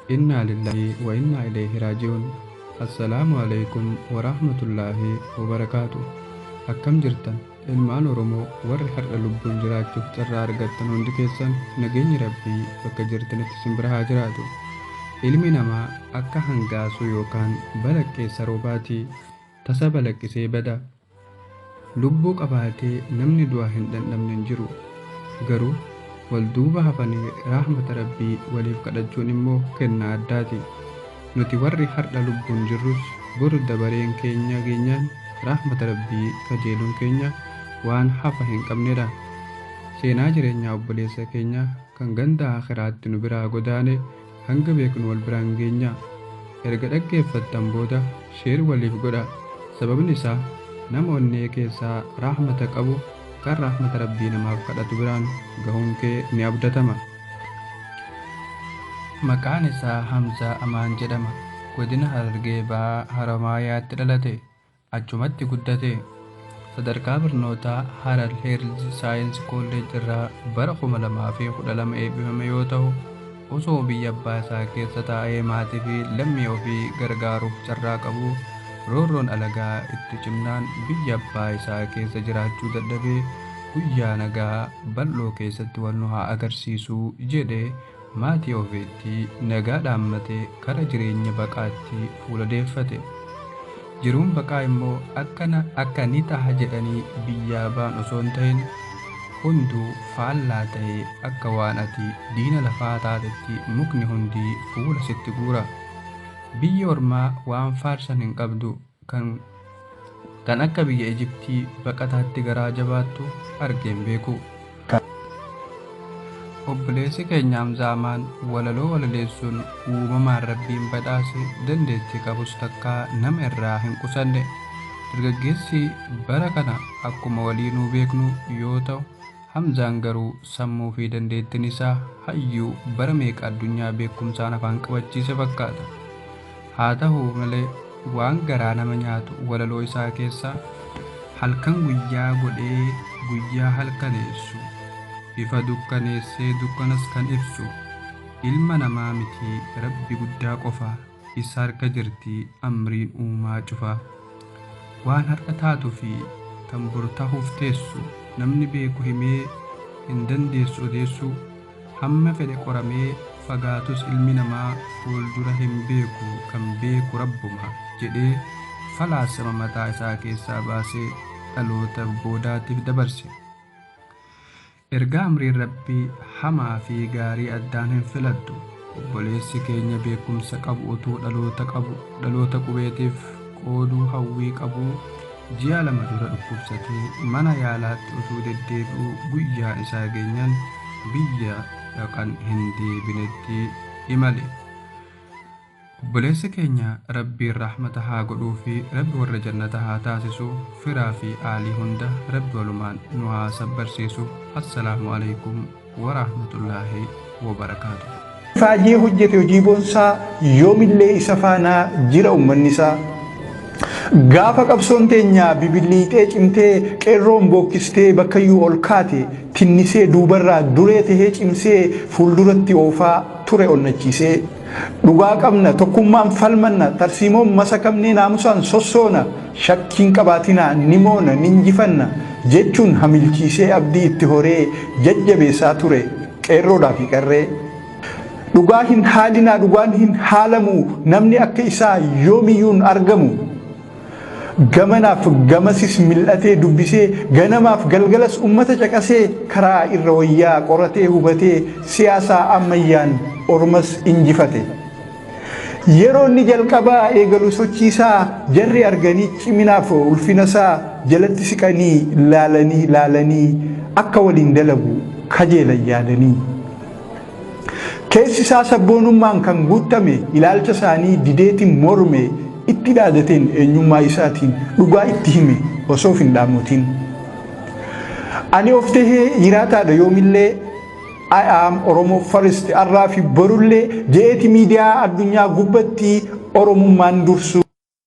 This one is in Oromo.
Inna lillahi wa inna ilaihi raji'un. Assalamualaikum warahmatullahi wabarakatuh. Akkam jirtan ilmaan Oromoo warri har'a lubbuun jiraachuuf carraa argattan hundi keessan nageenyi Rabbii bakka jirtanitti isin bira haa jiraatu. Ilmi namaa akka hangaasuu yookaan balaqqeessa roobaatii tasa balaqqisee bada. Lubbuu qabaatee namni du'a hin dhandhamne hin jiru. Garuu walduuba hafanii rahmata Rabbii waliif kadhachuun immoo kennaa addaati. Nuti warri har'a lubbuun jirrus boru dabareen keenya geenyaan rahmata Rabbii kajeeluun keenya waan hafa hin qabnedha. Seenaa jireenyaa obboleessa keenya kan ganda akhiraatti nu biraa godaane hanga beeknu wal biraan geenya. Erga dhaggeeffattan booda sheer waliif godha. Sababni isaa nama onnee keessaa rahmata qabu kan rahmata Rabbii namaaf kadhatu biraan gahuun kee ni abdatama. Maqaan isaa Hamzaa Amaan jedhama. Godina Harargee Bahaa Haramaayaatti dhalate. Achumatti guddate. Sadarkaa barnootaa Harar Heelz Saayinsii Kolleej irraa bara 2012 eebbifame yoo ta'u, osoo biyya abbaa isaa keessa taa'ee maatii fi lammii ofii gargaaruuf carraa qabu, roorroon alagaa itti cimnaan biyya abbaa isaa keessa jiraachuu dadhabee guyyaa nagaa bal'oo keessatti wal nu haa agarsiisuu jedhee maatii ofiitti nagaa dhaammatee kara jireenya baqaatti fuula deeffate. Jiruun baqaa immoo akka ni taha jedhanii biyyaa ba'an osoo hin ta'in hunduu faallaa ta'ee akka waan ati diina lafaa taatetti mukni hundi fuula sitti guura. Biyya ormaa waan faarsan hin qabdu kan akka biyya Ijiptii baqataatti garaa jabaattu argeen beeku. Obboleessi keenya Hamzaa Amaan walaloo walaleessuun uumamaan Rabbiin badhaase dandeettii qabus takkaa nama irraa hin qusanne. Dargaggeessi bara kana akkuma waliinuu beeknu yoo ta'u, Hamzaan garuu sammuu fi dandeettiin isaa hayyuu bara meeqa addunyaa beekumsaan afaan qabachiise fakkaata. Haa ta'u malee waan garaa nama nyaatu walaloo isaa keessaa halkan guyyaa godhee guyyaa halkaneessu, ifa dukkaneessee dukkanas kan ibsu, ilma namaa miti Rabbi guddaa qofa, isa harka jirti amriin uumaa cufa. Waan har'a taatuu fi kan bor tahuuf teessu namni beeku himee hin dandeessu odeessu. Hamma fedhe qoramee fagaatus ilmi namaa fuuldura hin beeku kan beeku Rabbuma jedhee falaasama mataa isaa keessaa baasee dhaloota boodaatiif dabarse. Ergaa amriin Rabbii hamaa fi gaarii addaan hin filattu. Obboleessi keenya beekumsa qabu utuu dhaloota qubeetiif qooduu hawwii qabu ji'a 2 dura dhukkubsatee mana yaalaatti utuu deddeebi'uu guyyaa isaa geenyaan biyya dhaqan hin deebinetti imale. Obboleessi keenya Rabbiin rahmata haa godhuu fi Rabbi warra jannata haa taasisu. Firaa fi aalii hunda Rabbi walumaan nu haa sabbarsiisu. Assalaamu alaikum warahmatullaahi wabarakaatuh. Faajii hojjete hojii boonsaa yoomillee isa faanaa jira uummanni isaa. Gaafa qabsoon teenya bibiliixee cimtee qeerroon bookkistee bakkayyuu ol kaate tinnisee duubarraa duree tahee cimsee fuulduratti oofaa ture onnachiisee. Dhugaa qabna tokkummaan falmanna tarsiimoon masakamnee naamusaan sossoona shakkiin qabaatinaa ni moona ni injifanna jechuun hamilchiisee abdii itti horee jajjabeessaa ture qeerroodhaa fi qarree. Dhugaa hin haalinaa dhugaan hin haalamu namni akka isaa yoomiyyuun argamu. Gamanaaf gamasis mil'atee dubbisee ganamaaf galgalas ummata caqasee karaa irra wayyaa qoratee hubatee siyaasaa ammayyaan ormas injifate. Yeroo inni jalqabaa eegalu sochiisaa jarri arganii ciminaaf ulfinasaa jalatti siqanii laalanii akka waliin dalagu kajeelan yaadanii. Keessi isaa sabboonummaan kan guutame ilaalcha isaanii dideetiin morme itti dhaadateen eenyummaa isaatiin dhugaa itti hime osoo hin dhaamotiin. Ani of tahee jiraataadha yoomillee I am Oromo first arraa fi borullee je'eeti miidiyaa addunyaa gubbatti Oromummaan dursu.